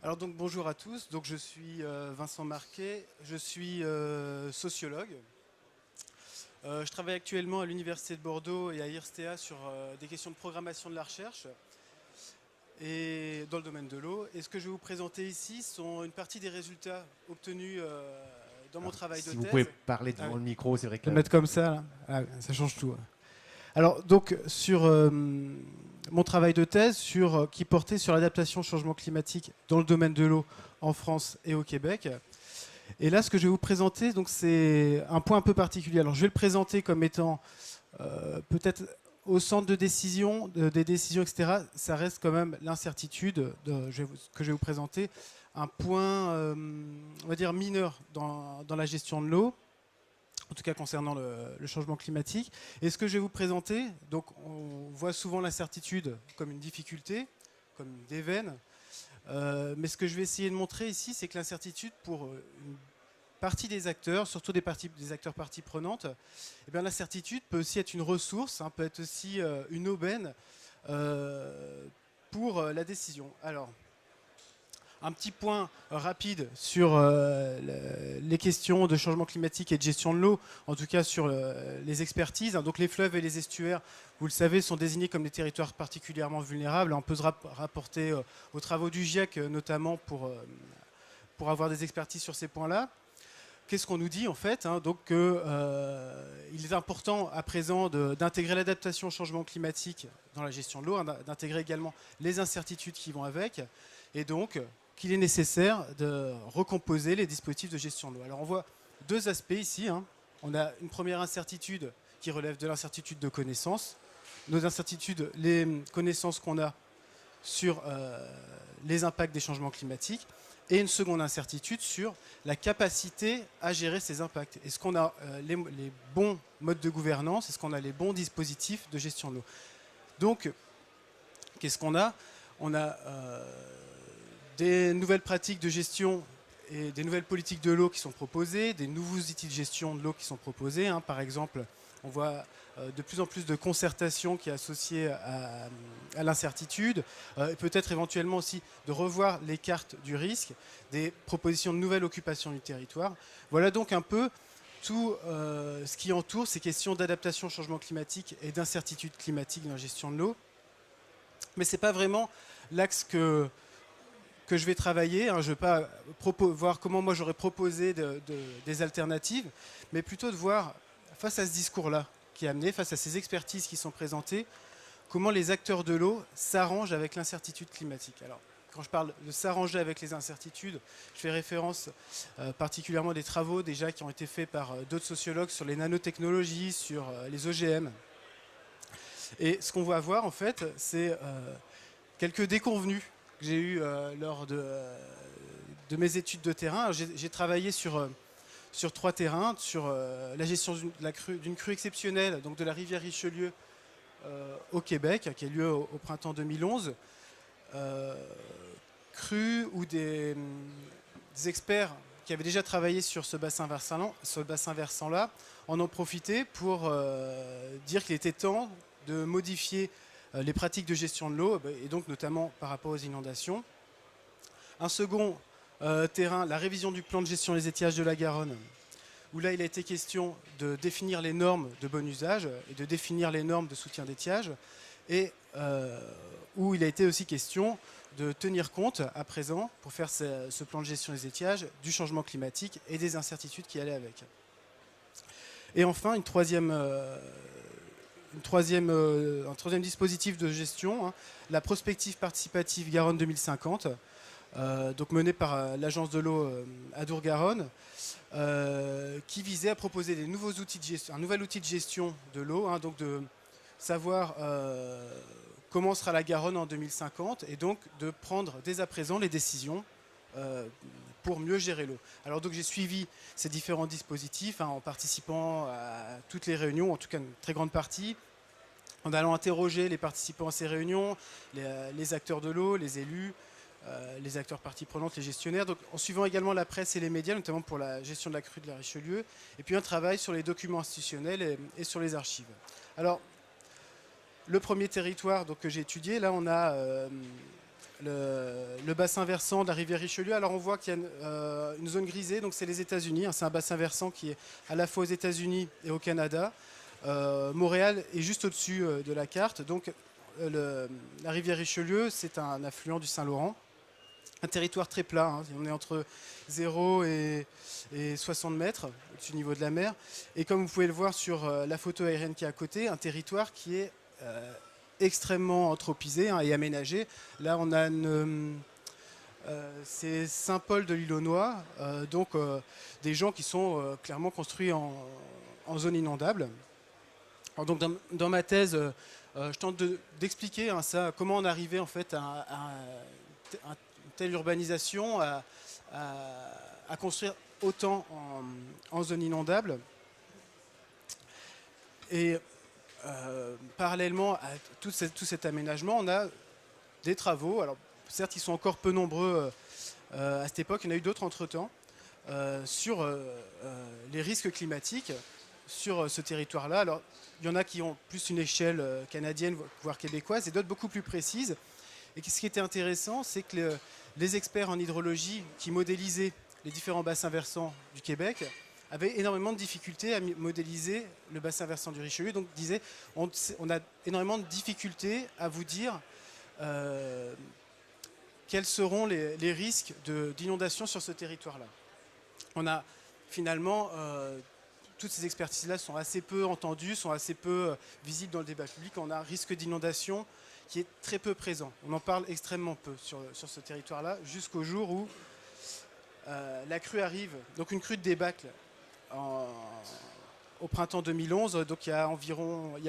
Alors donc bonjour à tous, donc je suis Vincent Marquet, je suis sociologue. Je travaille actuellement à l'Université de Bordeaux et à IRSTEA sur des questions de programmation de la recherche et dans le domaine de l'eau. Et ce que je vais vous présenter ici sont une partie des résultats obtenus dans mon Alors, travail de si vous pouvez thèse. parler Ah devant oui, le micro, c'est vrai je que vais le mettre comme ça, là. Ah, ça change tout. Alors donc sur mon travail de thèse qui portait sur l'adaptation au changement climatique dans le domaine de l'eau en France et au Québec. Et là, ce que je vais vous présenter, donc, c'est un point un peu particulier. Alors, je vais le présenter comme étant peut-être au centre de décision, des décisions, etc. Ça reste quand même l'incertitude que je vais vous présenter. Un point, on va dire, mineur dans la gestion de l'eau, en tout cas concernant le changement climatique. Et ce que je vais vous présenter, donc, on voit souvent l'incertitude comme une difficulté, comme une déveine. Mais ce que je vais essayer de montrer ici, c'est que l'incertitude, pour une partie des acteurs, surtout des acteurs parties prenantes, eh bien, l'incertitude peut aussi être une ressource, peut être aussi une aubaine pour la décision. Alors, un petit point rapide sur les questions de changement climatique et de gestion de l'eau, en tout cas sur les expertises. Donc les fleuves et les estuaires, vous le savez, sont désignés comme des territoires particulièrement vulnérables. On peut se rapporter aux travaux du GIEC, notamment pour avoir des expertises sur ces points-là. Qu'est-ce qu'on nous dit en fait, donc il est important à présent d'intégrer l'adaptation au changement climatique dans la gestion de l'eau, d'intégrer également les incertitudes qui vont avec, et donc qu'il est nécessaire de recomposer les dispositifs de gestion de l'eau. Alors on voit deux aspects ici. On a une première incertitude qui relève de l'incertitude de connaissances. Nos incertitudes, les connaissances qu'on a sur les impacts des changements climatiques, et une seconde incertitude sur la capacité à gérer ces impacts. Est-ce qu'on a les bons modes de gouvernance? Est-ce qu'on a les bons dispositifs de gestion de l'eau? Donc, qu'est-ce qu'on a? On a des nouvelles pratiques de gestion et des nouvelles politiques de l'eau qui sont proposées, des nouveaux outils de gestion de l'eau qui sont proposés. Par exemple, on voit de plus en plus de concertation qui est associée à l'incertitude, peut-être éventuellement aussi de revoir les cartes du risque, des propositions de nouvelles occupations du territoire. Voilà donc un peu tout ce qui entoure ces questions d'adaptation au changement climatique et d'incertitude climatique dans la gestion de l'eau. Mais ce n'est pas vraiment l'axe que je vais travailler. Je ne vais pas voir comment moi j'aurais proposé des alternatives, mais plutôt de voir, face à ce discours-là qui est amené, face à ces expertises qui sont présentées, comment les acteurs de l'eau s'arrangent avec l'incertitude climatique. Alors, quand je parle de s'arranger avec les incertitudes, je fais référence particulièrement des travaux déjà qui ont été faits par d'autres sociologues sur les nanotechnologies, sur les OGM. Et ce qu'on va voir, en fait, c'est quelques déconvenues que j'ai eues lors de mes études de terrain. J'ai travaillé sur 3 terrains, sur la gestion d'une crue exceptionnelle, donc de la rivière Richelieu au Québec, qui a lieu au printemps 2011. Crue où des experts qui avaient déjà travaillé sur ce bassin versant-là en ont profité pour dire qu'il était temps de modifier les pratiques de gestion de l'eau, et donc notamment par rapport aux inondations. Un second terrain, la révision du plan de gestion des étiages de la Garonne, où là il a été question de définir les normes de bon usage et de définir les normes de soutien d'étiage, et où il a été aussi question de tenir compte à présent, pour faire ce plan de gestion des étiages, du changement climatique et des incertitudes qui allaient avec. Et enfin, un troisième dispositif de gestion, la prospective participative Garonne 2050, donc menée par l'agence de l'eau Adour-Garonne, qui visait à proposer un nouvel outil de gestion de l'eau, donc de savoir comment sera la Garonne en 2050, et donc de prendre dès à présent les décisions pour mieux gérer l'eau. Alors donc j'ai suivi ces différents dispositifs en participant à toutes les réunions, en tout cas une très grande partie, en allant interroger les participants à ces réunions, les acteurs de l'eau, les élus, les acteurs parties prenantes, les gestionnaires, donc en suivant également la presse et les médias, notamment pour la gestion de la crue de la Richelieu, et puis un travail sur les documents institutionnels et sur les archives. Alors, le premier territoire donc, que j'ai étudié, là on a le bassin versant de la rivière Richelieu. Alors on voit qu'il y a une zone grisée, donc c'est les États-Unis. Hein, c'est un bassin versant qui est à la fois aux États-Unis et au Canada. Montréal est juste au-dessus de la carte. Donc la rivière Richelieu, c'est un affluent du Saint-Laurent. Un territoire très plat, hein. On est entre 0 et 60 mètres au-dessus du niveau de la mer. Et comme vous pouvez le voir sur la photo aérienne qui est à côté, un territoire qui est extrêmement anthropisé, hein, et aménagé. Là, on a c'est Saint-Paul de l'Île-aux-Noix, donc des gens qui sont clairement construits en zone inondable. Alors, donc, dans ma thèse, je tente d'expliquer hein, ça, comment on arrivait en fait à telle urbanisation, à construire autant en zone inondable. Et parallèlement à tout cet aménagement, on a des travaux. Alors, certes, ils sont encore peu nombreux à cette époque. Il y en a eu d'autres entre-temps sur les risques climatiques sur ce territoire-là. Alors, il y en a qui ont plus une échelle canadienne, voire québécoise, et d'autres beaucoup plus précises. Et ce qui était intéressant, c'est que les experts en hydrologie qui modélisaient les différents bassins versants du Québec avaient énormément de difficultés à modéliser le bassin versant du Richelieu. Donc, disaient, on a énormément de difficultés à vous dire quels seront les risques d'inondation sur ce territoire-là. On a finalement, toutes ces expertises-là sont assez peu entendues, sont assez peu visibles dans le débat public. On a un risque d'inondation qui est très peu présent. On en parle extrêmement peu sur ce territoire-là, jusqu'au jour où la crue arrive, donc une crue de débâcle au printemps 2011. Donc il y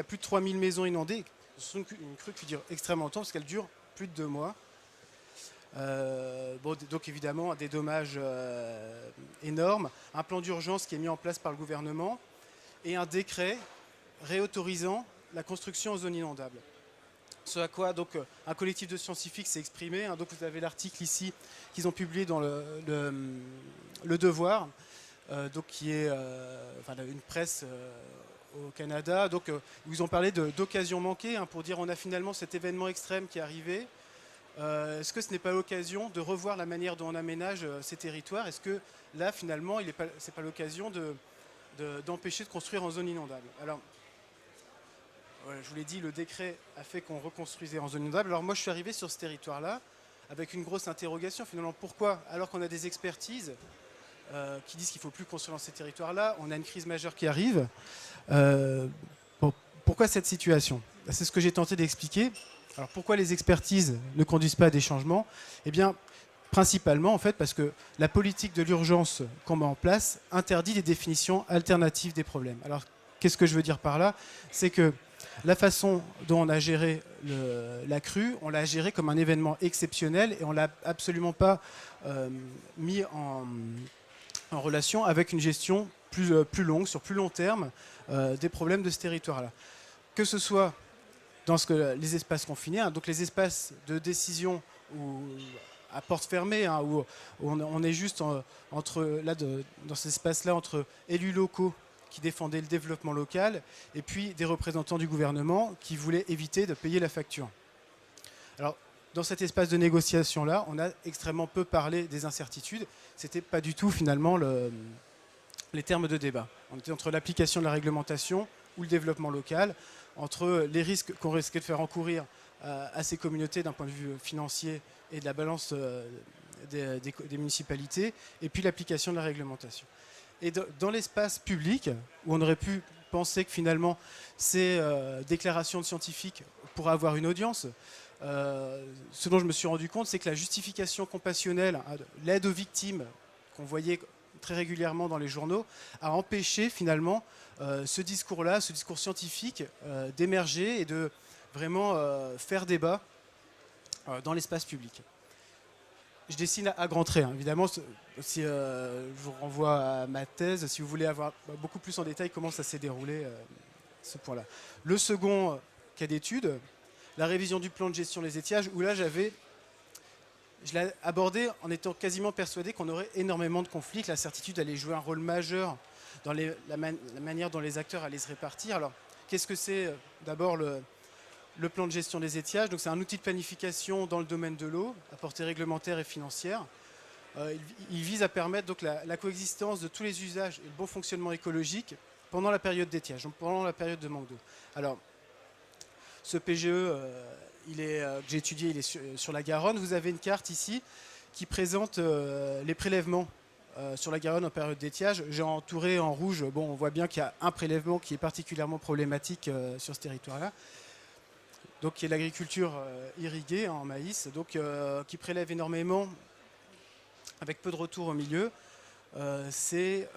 a plus de 3000 maisons inondées. C'est une crue qui dure extrêmement longtemps parce qu'elle dure plus de 2 mois. Donc évidemment des dommages énormes, un plan d'urgence qui est mis en place par le gouvernement et un décret réautorisant la construction en zone inondable. Ce à quoi donc un collectif de scientifiques s'est exprimé. Hein, donc vous avez l'article ici qu'ils ont publié dans le Devoir, donc qui est une presse au Canada. Donc ils ont parlé d'occasion manquée, hein, pour dire on a finalement cet événement extrême qui est arrivé. Est-ce que ce n'est pas l'occasion de revoir la manière dont on aménage ces territoires? Est-ce que là finalement ce n'est pas l'occasion d'empêcher de construire en zone inondable? Alors, je vous l'ai dit, le décret a fait qu'on reconstruisait en zone inondable. Alors moi, je suis arrivé sur ce territoire-là avec une grosse interrogation. Finalement, pourquoi, alors qu'on a des expertises qui disent qu'il ne faut plus construire dans ces territoires-là, on a une crise majeure qui arrive. Pourquoi cette situation? C'est ce que j'ai tenté d'expliquer. Alors pourquoi les expertises ne conduisent pas à des changements? Eh bien, principalement, en fait, parce que la politique de l'urgence qu'on met en place interdit des définitions alternatives des problèmes. Alors, qu'est-ce que je veux dire par là? C'est que la façon dont on a géré la crue, on l'a géré comme un événement exceptionnel et on ne l'a absolument pas mis en relation avec une gestion plus longue, sur plus long terme, des problèmes de ce territoire-là. Que ce soit dans les espaces confinés, hein, donc les espaces de décision à porte fermée, hein, où on est juste dans ces espaces-là entre élus locaux qui défendaient le développement local et puis des représentants du gouvernement qui voulaient éviter de payer la facture. Alors, dans cet espace de négociation-là, on a extrêmement peu parlé des incertitudes. Ce n'était pas du tout finalement les termes de débat. On était entre l'application de la réglementation ou le développement local, entre les risques qu'on risquait de faire encourir à ces communautés d'un point de vue financier et de la balance des municipalités, et puis l'application de la réglementation. Et dans l'espace public, où on aurait pu penser que finalement ces déclarations de scientifiques pourraient avoir une audience, ce dont je me suis rendu compte, c'est que la justification compassionnelle, hein, l'aide aux victimes qu'on voyait très régulièrement dans les journaux, a empêché finalement ce discours-là, ce discours scientifique, d'émerger et de vraiment faire débat dans l'espace public. Je dessine à grands traits, hein. Évidemment, si, je vous renvoie à ma thèse, si vous voulez avoir beaucoup plus en détail comment ça s'est déroulé, ce point-là. Le second cas d'étude, la révision du plan de gestion des étiages, où là je l'ai abordé en étant quasiment persuadé qu'on aurait énormément de conflits, que la certitude allait jouer un rôle majeur dans la manière dont les acteurs allaient se répartir. Alors, qu'est-ce que c'est d'abord le le plan de gestion des étiages. Donc c'est un outil de planification dans le domaine de l'eau, à portée réglementaire et financière. Il vise à permettre donc la coexistence de tous les usages et le bon fonctionnement écologique pendant la période d'étiage, donc pendant la période de manque d'eau. Alors, ce PGE que j'ai étudié, il est sur la Garonne. Vous avez une carte ici qui présente les prélèvements sur la Garonne en période d'étiage. J'ai entouré en rouge, bon, on voit bien qu'il y a un prélèvement qui est particulièrement problématique sur ce territoire-là, donc qui est l'agriculture irriguée en maïs, donc qui prélève énormément avec peu de retour au milieu. C'est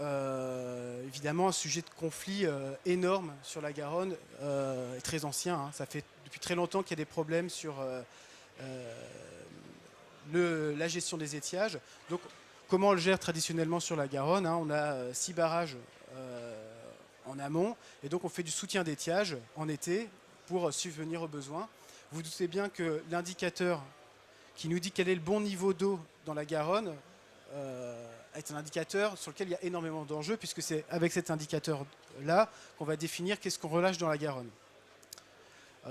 évidemment un sujet de conflit énorme sur la Garonne, et très ancien. Hein. Ça fait depuis très longtemps qu'il y a des problèmes sur la gestion des étiages. Donc, comment on le gère traditionnellement sur la Garonne, hein. On a 6 barrages en amont, et donc on fait du soutien d'étiage en été pour subvenir aux besoins. Vous vous doutez bien que l'indicateur qui nous dit quel est le bon niveau d'eau dans la Garonne est un indicateur sur lequel il y a énormément d'enjeux, puisque c'est avec cet indicateur-là qu'on va définir qu'est-ce qu'on relâche dans la Garonne.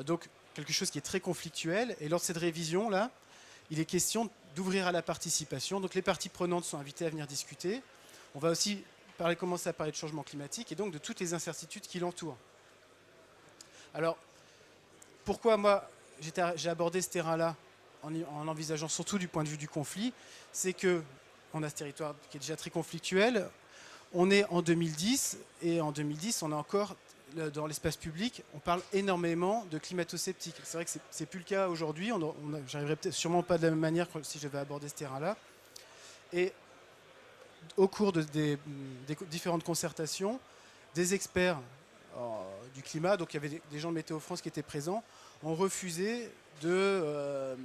Donc, quelque chose qui est très conflictuel. Et lors de cette révision-là, il est question d'ouvrir à la participation. Donc, les parties prenantes sont invitées à venir discuter. On va aussi commencer à parler de changement climatique et donc de toutes les incertitudes qui l'entourent. Alors, pourquoi moi, j'ai abordé ce terrain-là en envisageant surtout du point de vue du conflit, c'est que on a ce territoire qui est déjà très conflictuel. On est en 2010, et en 2010, on a encore, dans l'espace public, on parle énormément de climato-sceptiques. C'est vrai que c'est plus le cas aujourd'hui. J'arriverai peut-être sûrement pas de la même manière si je vais aborder ce terrain-là. Et au cours des différentes concertations, des experts du climat, donc il y avait des gens de Météo France qui étaient présents, ont refusé de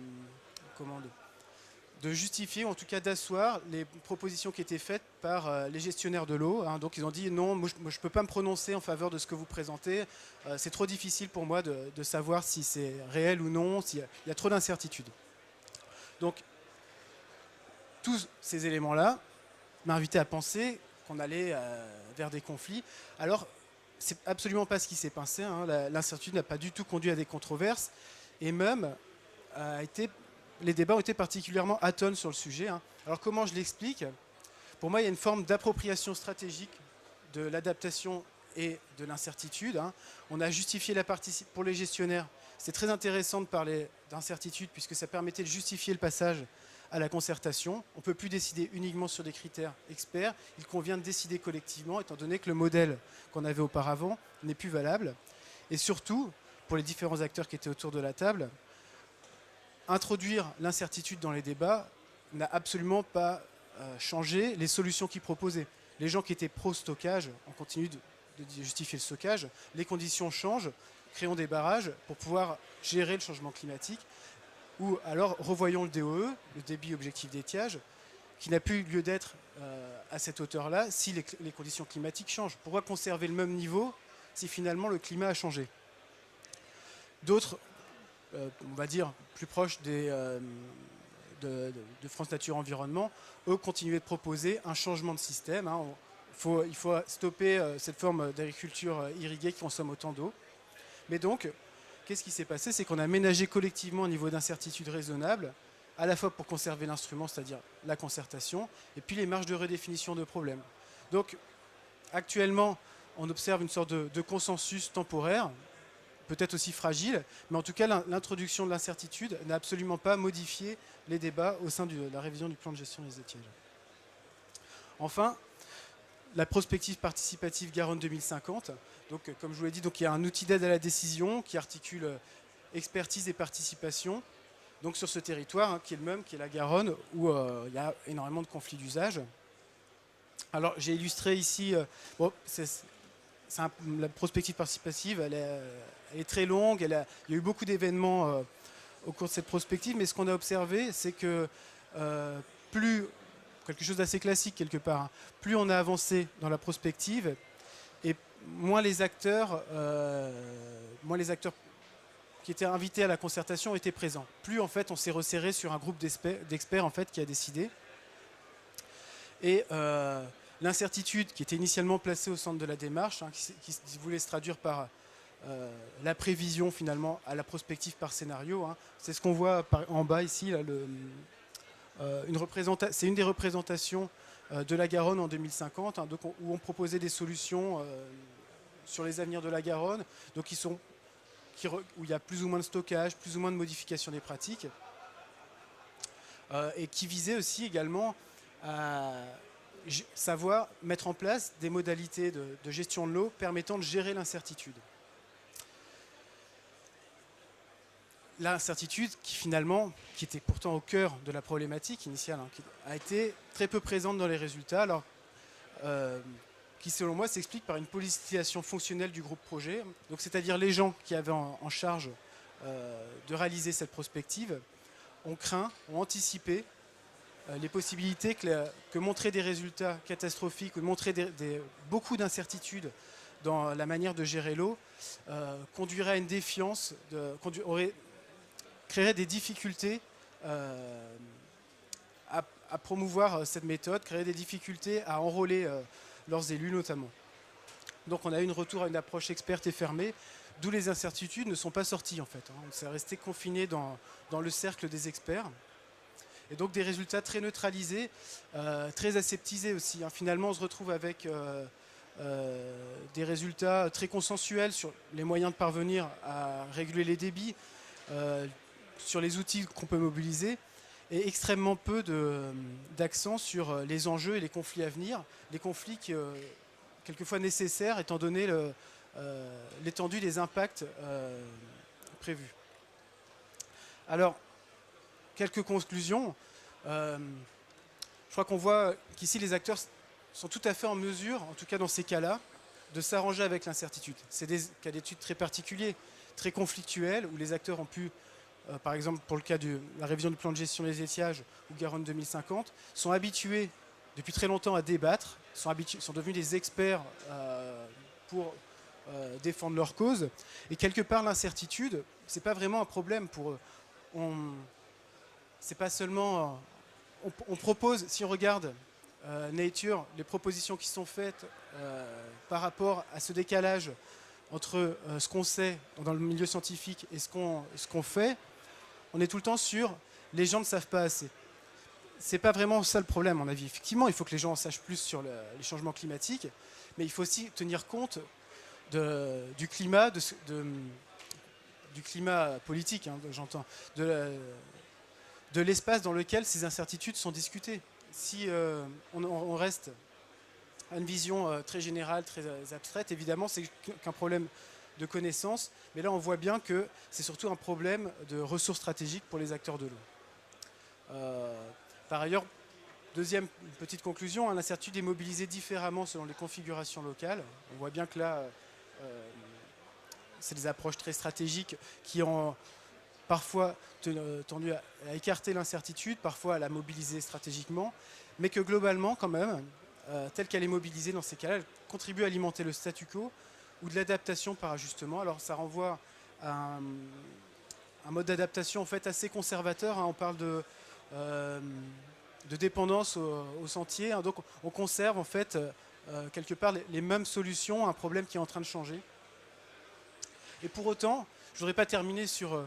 justifier, ou en tout cas d'asseoir les propositions qui étaient faites par les gestionnaires de l'eau. Hein. Donc ils ont dit non, moi je ne peux pas me prononcer en faveur de ce que vous présentez, c'est trop difficile pour moi de savoir si c'est réel ou non, il y a trop d'incertitudes. Donc tous ces éléments-là m'ont invité à penser qu'on allait vers des conflits. Alors c'est absolument pas ce qui s'est passé, hein. L'incertitude n'a pas du tout conduit à des controverses, et même les débats ont été particulièrement atones sur le sujet. Hein. Alors comment je l'explique? Pour moi, il y a une forme d'appropriation stratégique de l'adaptation et de l'incertitude. Hein. On a justifié pour les gestionnaires. C'est très intéressant de parler d'incertitude puisque ça permettait de justifier le passage à la concertation. On ne peut plus décider uniquement sur des critères experts. Il convient de décider collectivement, étant donné que le modèle qu'on avait auparavant n'est plus valable. Et surtout, pour les différents acteurs qui étaient autour de la table, introduire l'incertitude dans les débats n'a absolument pas changé les solutions qu'ils proposaient. Les gens qui étaient pro-stockage, on continue de justifier le stockage, les conditions changent, créons des barrages pour pouvoir gérer le changement climatique, ou alors revoyons le DOE, le débit objectif d'étiage, qui n'a plus lieu d'être à cette hauteur-là si les conditions climatiques changent. Pourquoi conserver le même niveau si finalement le climat a changé? D'autres, on va dire, plus proches de France Nature Environnement, eux continuaient de proposer un changement de système. Hein. Il faut stopper cette forme d'agriculture irriguée qui consomme autant d'eau. Mais donc, qu'est-ce qui s'est passé? C'est qu'on a ménagé collectivement un niveau d'incertitude raisonnable, à la fois pour conserver l'instrument, c'est-à-dire la concertation, et puis les marges de redéfinition de problèmes. Donc, actuellement, on observe une sorte de consensus temporaire, peut-être aussi fragile, mais en tout cas, l'introduction de l'incertitude n'a absolument pas modifié les débats au sein de la révision du plan de gestion des étiages. Enfin, la prospective participative Garonne 2050. Donc, comme je vous l'ai dit, donc, il y a un outil d'aide à la décision qui articule expertise et participation donc, sur ce territoire, hein, qui est le même, qui est la Garonne, où il y a énormément de conflits d'usage. Alors, j'ai illustré ici, la prospective participative, elle est très longue, il y a eu beaucoup d'événements au cours de cette prospective, mais ce qu'on a observé, c'est que quelque chose d'assez classique quelque part, hein, plus on a avancé dans la prospective, et moins les acteurs qui étaient invités à la concertation étaient présents. Plus en fait on s'est resserré sur un groupe d'experts en fait qui a décidé. Et l'incertitude qui était initialement placée au centre de la démarche, hein, qui voulait se traduire par la prévision finalement à la prospective par scénario. Hein. C'est ce qu'on voit en bas ici. Là, c'est une des représentations de la Garonne en 2050, hein, donc où on proposait des solutions sur les avenirs de la Garonne, donc où il y a plus ou moins de stockage, plus ou moins de modification des pratiques, et qui visait aussi également à savoir mettre en place des modalités de gestion de l'eau permettant de gérer l'incertitude. L'incertitude qui était pourtant au cœur de la problématique initiale, hein, qui a été très peu présente dans les résultats, alors, qui selon moi s'explique par une politisation fonctionnelle du groupe projet, donc c'est-à-dire les gens qui avaient en charge de réaliser cette prospective ont anticipé les possibilités que montrer des résultats catastrophiques ou de montrer beaucoup d'incertitudes dans la manière de gérer l'eau conduirait à une défiance, créerait des difficultés à promouvoir cette méthode, créerait des difficultés à enrôler leurs élus notamment. Donc on a eu un retour à une approche experte et fermée, d'où les incertitudes ne sont pas sorties en fait. Hein. On s'est resté confiné dans le cercle des experts. Et donc des résultats très neutralisés, très aseptisés aussi. Hein. Finalement, on se retrouve avec des résultats très consensuels sur les moyens de parvenir à réguler les débits, sur les outils qu'on peut mobiliser, et extrêmement peu d'accent sur les enjeux et les conflits à venir, les conflits quelquefois nécessaires étant donné l'étendue des impacts prévus. Alors, quelques conclusions. Je crois qu'on voit qu'ici les acteurs sont tout à fait en mesure, en tout cas dans ces cas-là, de s'arranger avec l'incertitude. C'est des cas d'études très particuliers, très conflictuels, où les acteurs ont pu, par exemple pour le cas de la révision du plan de gestion des étiages ou Garonne 2050, sont habitués depuis très longtemps à débattre, sont devenus des experts pour défendre leur cause. Et quelque part, l'incertitude, c'est pas vraiment un problème pour eux. C'est pas seulement... on propose, si on regarde Nature, les propositions qui sont faites par rapport à ce décalage entre ce qu'on sait dans le milieu scientifique et ce qu'on fait, on est tout le temps sur les gens ne savent pas assez. C'est pas vraiment ça le problème, à mon avis. Effectivement, il faut que les gens en sachent plus sur les changements climatiques, mais il faut aussi tenir compte du climat, du climat politique, hein, j'entends, de l'espace dans lequel ces incertitudes sont discutées. Si on reste à une vision très générale, très abstraite, évidemment, c'est qu'un problème de connaissance, mais là on voit bien que c'est surtout un problème de ressources stratégiques pour les acteurs de l'eau. Par ailleurs, deuxième petite conclusion, l'incertitude est mobilisée différemment selon les configurations locales. On voit bien que là, c'est des approches très stratégiques qui ont parfois tendu à écarter l'incertitude, parfois à la mobiliser stratégiquement, mais que globalement, quand même, telle qu'elle est mobilisée dans ces cas-là, elle contribue à alimenter le statu quo ou de l'adaptation par ajustement. Alors ça renvoie à un mode d'adaptation en fait assez conservateur. Hein. On parle de dépendance au sentier. Hein. Donc on conserve en fait quelque part les mêmes solutions à un problème qui est en train de changer. Et pour autant, je ne voudrais pas terminer sur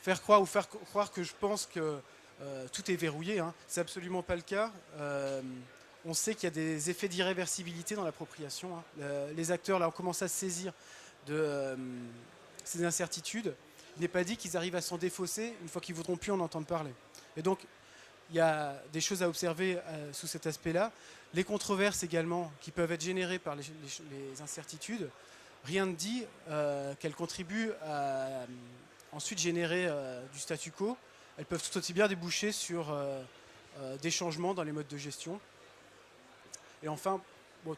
faire croire que je pense que tout est verrouillé. Hein. C'est absolument pas le cas. On sait qu'il y a des effets d'irréversibilité dans l'appropriation. Hein. Les acteurs, là, ont commencé à se saisir de ces incertitudes. Il n'est pas dit qu'ils arrivent à s'en défausser une fois qu'ils ne voudront plus en entendre parler. Et donc, il y a des choses à observer sous cet aspect-là. Les controverses également qui peuvent être générées par les incertitudes. Rien ne dit qu'elles contribuent à ensuite générer du statu quo. Elles peuvent tout aussi bien déboucher sur des changements dans les modes de gestion. Et enfin, bon,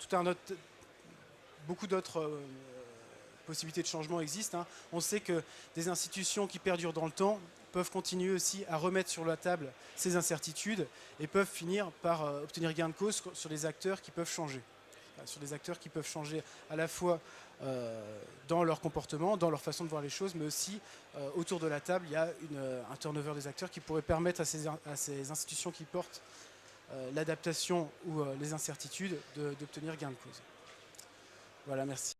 beaucoup d'autres possibilités de changement existent. Hein. On sait que des institutions qui perdurent dans le temps peuvent continuer aussi à remettre sur la table ces incertitudes et peuvent finir par obtenir gain de cause sur des acteurs qui peuvent changer. Sur des acteurs qui peuvent changer à la fois dans leur comportement, dans leur façon de voir les choses, mais aussi autour de la table, il y a un turnover des acteurs qui pourrait permettre à ces institutions qui portent l'adaptation ou les incertitudes d'obtenir gain de cause. Voilà, merci.